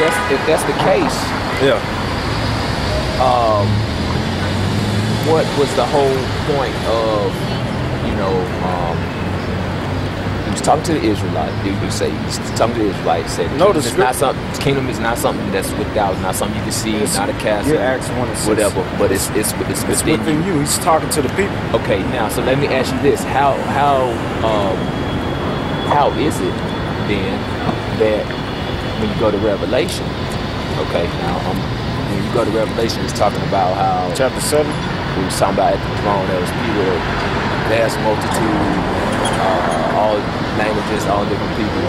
that's the case, Yeah. what was the whole point of, he was talking to the Israelites. He was talking to the Israelites. Said, kingdom is not something that's without, not something you can see, not a castle, whatever. But it's within you. He's talking to the people. Okay, now so let me ask you this: how is it then that when you go to Revelation? Okay, now when you go to Revelation, it's talking about how chapter 7. We was talking about at the throne there was people, vast multitude, all languages, all different people.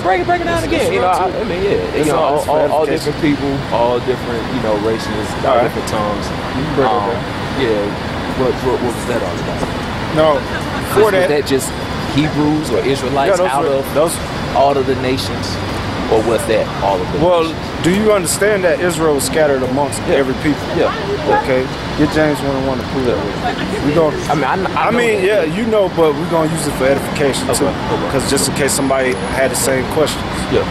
Break it down again. All different people, all different, races, all different tongues. What was that all about? No, was that just Hebrews or Israelites out of all of the nations, or was that all of the nations? Do you understand that Israel was scattered amongst every people? Yeah. Okay. Get James 1:1 to prove that. We going. But we're gonna use it for edification too, because just in case somebody had the same questions. Yeah.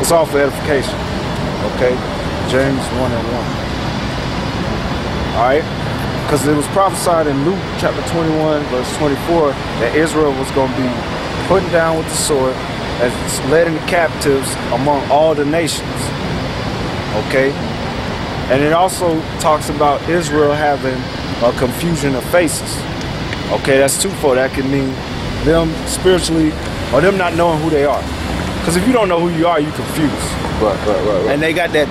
It's all for edification. Okay. James 1:1. All right. Because it was prophesied in Luke chapter 21, verse 24, that Israel was going to be put down with the sword as led into captives among all the nations. Okay? And it also talks about Israel having a confusion of faces. Okay, that's twofold. That can mean them spiritually or them not knowing who they are. Because if you don't know who you are, you're confused. Right. And they got that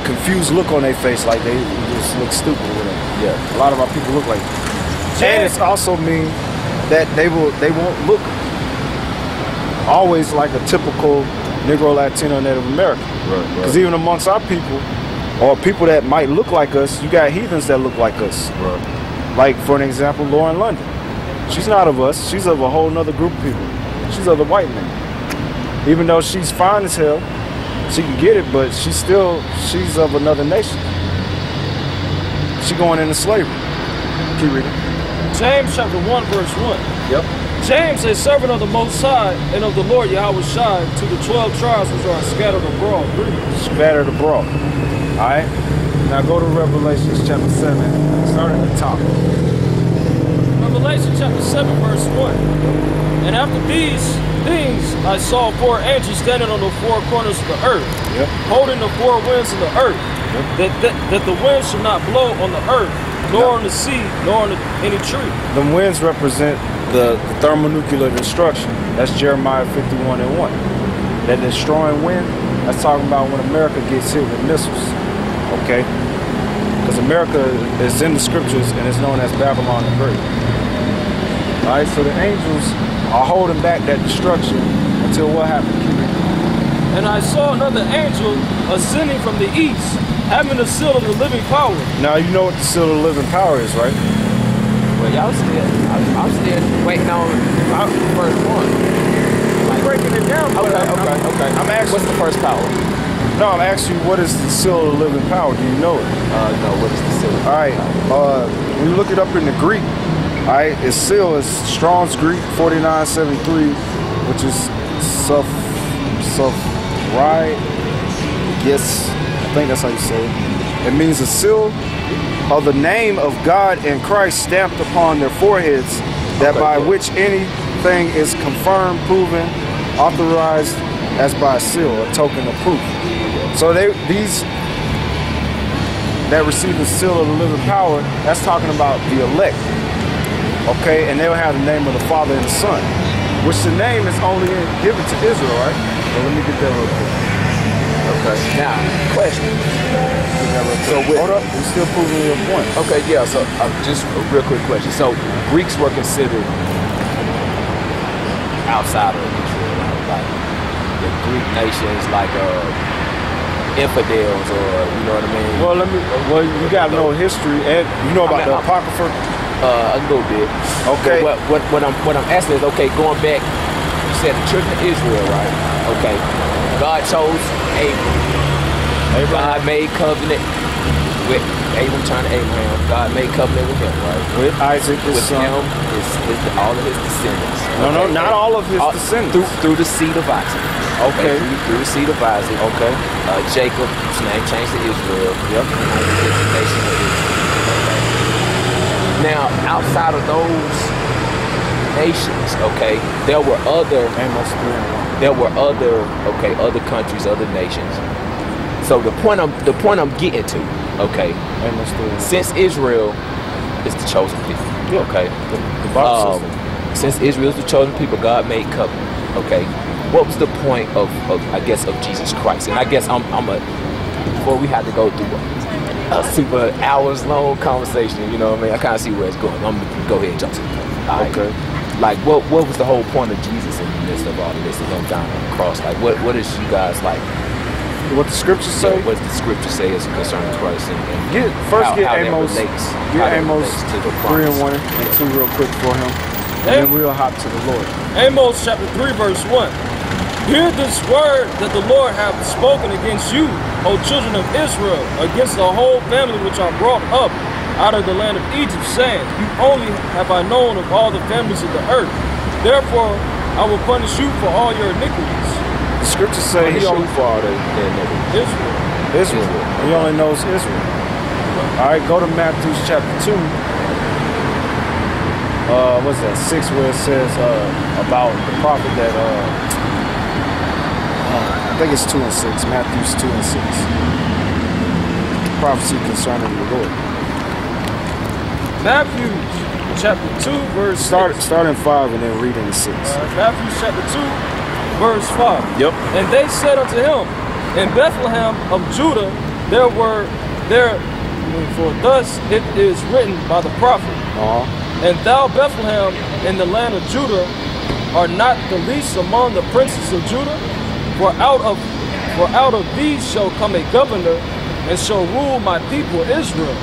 confused look on their face, like they just look stupid with them. Yeah. A lot of our people look like that. And it's also mean that they won't look always like a typical Negro, Latino, Native American. Right. Because even amongst our people, or people that might look like us, you got heathens that look like us. Right. Like, for an example, Lauren London. She's not of us. She's of a whole nother group of people. She's of the white man. Even though she's fine as hell, she can get it, but she's of another nation. She going into slavery. Keep reading. James chapter 1, verse 1. Yep. James, a servant of the Most High and of the Lord Yahweh Shai, to the 12 tribes which are scattered abroad. Scattered abroad. All right. Now go to Revelation chapter 7. Start at the top. Revelation chapter 7, verse 1. And after these things, I saw 4 angels standing on the 4 corners of the earth, holding the 4 winds of the earth, that the wind should not blow on the earth, nor on the sea, nor on any tree. The winds represent the thermonuclear destruction. That's Jeremiah 51:1. That destroying wind, that's talking about when America gets hit with missiles. Okay? Because America is in the scriptures and is known as Babylon the Great. Alright, so the angels are holding back that destruction until what happened? And I saw another angel ascending from the east, having the seal of the living power. Now you know what the seal of the living power is, right? Well, y'all I'm still waiting on the first one. I'm breaking it down. Okay. I'm asking, what's the first power? No, I'm asking you, what is the seal of the living power? Do you know it? No, what is the seal of the living power? When you look it up in the Greek, all right, its seal is Strong's Greek 4973, which is right. Yes, I think that's how you say it. It means a seal of the name of God and Christ stamped upon their foreheads, that which anything is confirmed, proven, authorized as by a seal, a token of proof. So these that receive the seal of the living power, that's talking about the elect. Okay, and they'll have the name of the Father and the Son, which the name is only given to Israel, right? So let me get that real quick. Okay. Now, question. Hold up, we're still proving your point. Okay, yeah, so just a real quick question. So Greeks were considered outside of Israel, like the Greek nations, like infidels, or you know what I mean? Well, you gotta know history, and you know about the Apocrypha. A little bit. Okay. But what I'm asking is, okay, going back, you said the children of Israel, right? Okay. God chose Abraham. God made covenant with Abraham, trying to Abraham. God made covenant with him, right? With Isaac, his son. Him, all of his descendants. No, not all of his descendants. Through the seed of Isaac. Okay. Through the seed of Isaac. Okay. Jacob, his name changed to Israel. Yep. The nation of Israel. Okay. Now, outside of those nations, okay, there were other. Amos 3:1. There were other countries, other nations. So the point I'm getting to, okay, Amos 3:1. since Israel is the chosen people, okay, The Bible says since Israel is the chosen people, God made covenant, okay. What was the point of Jesus Christ? And I guess before we had to go through a super hours long conversation, you know what I mean? I kind of see where it's going. I'm gonna go ahead and jump to the point. Right? Okay. Like what was the whole point of Jesus in the midst of all of this and him dying on the cross? Like what is you guys like? what the scriptures say. What does the scripture say is concerning Christ? And get Amos. Get Amos 3:1 and 2 real quick for him. And then we'll hop to the Lord. Amos chapter 3 verse 1. Hear this word that the Lord hath spoken against you, O children of Israel, against the whole family which I brought up out of the land of Egypt, saying, you only have I known of all the families of the earth. Therefore, I will punish you for all your iniquities. The scriptures say he only for all the iniquities. Israel. He only knows Israel. All right, go to Matthew chapter 2. What's that? 6, where it says about the prophet that I think it's 2 and 6. Matthew's 2 and 6. Prophecy concerning the Lord. Matthew chapter 2 verse start in 5 and then read into 6. Matthew chapter 2 verse 5. Yep. And they said unto him, in Bethlehem of Judah for thus it is written by the prophet. And thou, Bethlehem, in the land of Judah, art not the least among the princes of Judah, for out of thee shall come a governor, and shall rule my people Israel.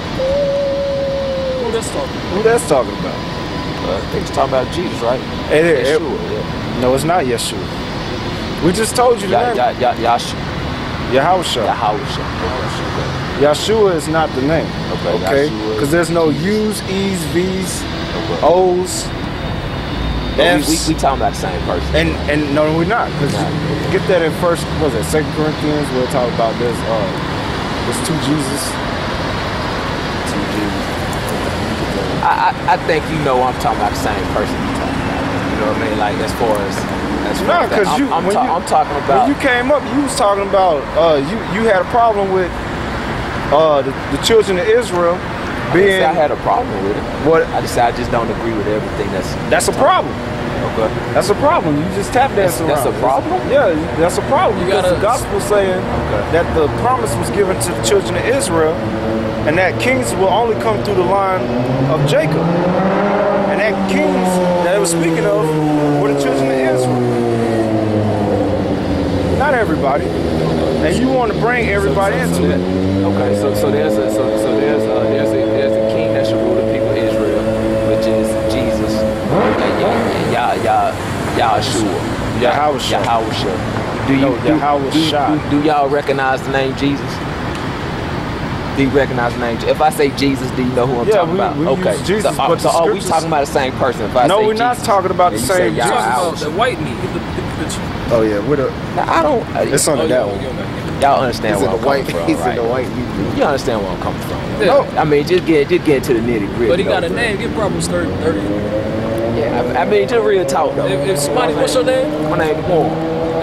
Who that's talking about? Who that's talking about? I think it's talking about Jesus, right? Yeshua. No, it's not Yeshua. We just told you the name. Yahusha. Yeshua is not the name. Okay? Because there's no U's, E's, V's, O's, F's. We talking about the same person. And no, we're not. Because get that in 2 Corinthians, we'll talk about this. There's 2 Jesus. 2 Jesus. I think you know I'm talking about the same person you're talking about. You know what I mean? Like as far as because I'm talking about when you came up, you was talking about you had a problem with the children of Israel being. I had a problem with it. What? I just don't agree with everything that's a problem. Okay. That's a problem. You just tap dance around. That's a problem? Yeah, that's a problem. Because the gospel saying that the promise was given to the children of Israel, and that kings will only come through the line of Jacob. And that kings that it was speaking of were the children of Israel. Not everybody. And you want to bring everybody into it. Okay, so there's a king that should rule the people of Israel, which is Jesus. Yahusha. Do y'all recognize the name Jesus? Do you recognize the name? If I say Jesus, do you know who I'm talking about? Okay. Jesus, so are we talking about the same person? If I no, say we're Jesus, not talking about the same Jesus. The white meat. Oh yeah, I don't. It's under that one. Y'all understand where I'm coming from, right? You understand where I'm coming from? Yeah. No, I mean just get to the nitty gritty. But he got a name. Get Proverbs 30. Yeah, I mean just real talk though. If somebody, what's your name? My name is Juan.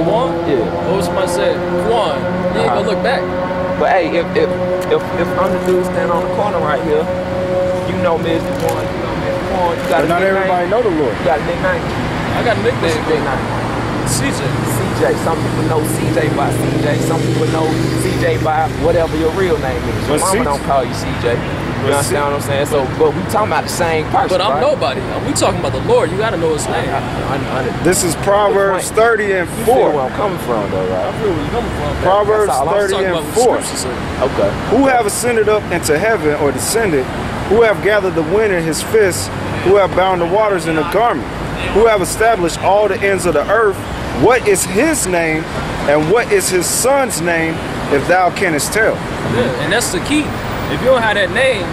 Juan? Yeah. What was somebody said? Juan. You ain't gonna look back. But hey, if I'm the dude standing on the corner right here, you know Mr. Juan. You know Mr. Juan. You got but not everybody know the Lord. You got a nickname. I got a nickname. CJ. Some people know CJ by CJ. Some people know CJ by whatever your real name is. Your mama don't call you CJ. You understand what I'm saying? So, but we talking about the same person. But I'm nobody. We talking about the Lord. You gotta know his name. This is Proverbs 30 and 4. You feel where I'm coming from, though, right? I feel where you're coming from. Proverbs 30 and 4. Okay. Who have ascended up into heaven or descended? Who have gathered the wind in his fist? Who have bound the waters in a garment? Who have established all the ends of the earth? What is his name, and what is his son's name, if thou canst tell? Yeah, and that's the key. If you don't have that name,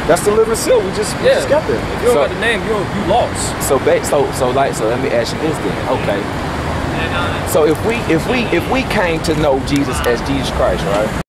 that's the living seal. We just got there. If you don't got the name, you lost. So let me ask you this then. Okay. So if we came to know Jesus as Jesus Christ, right?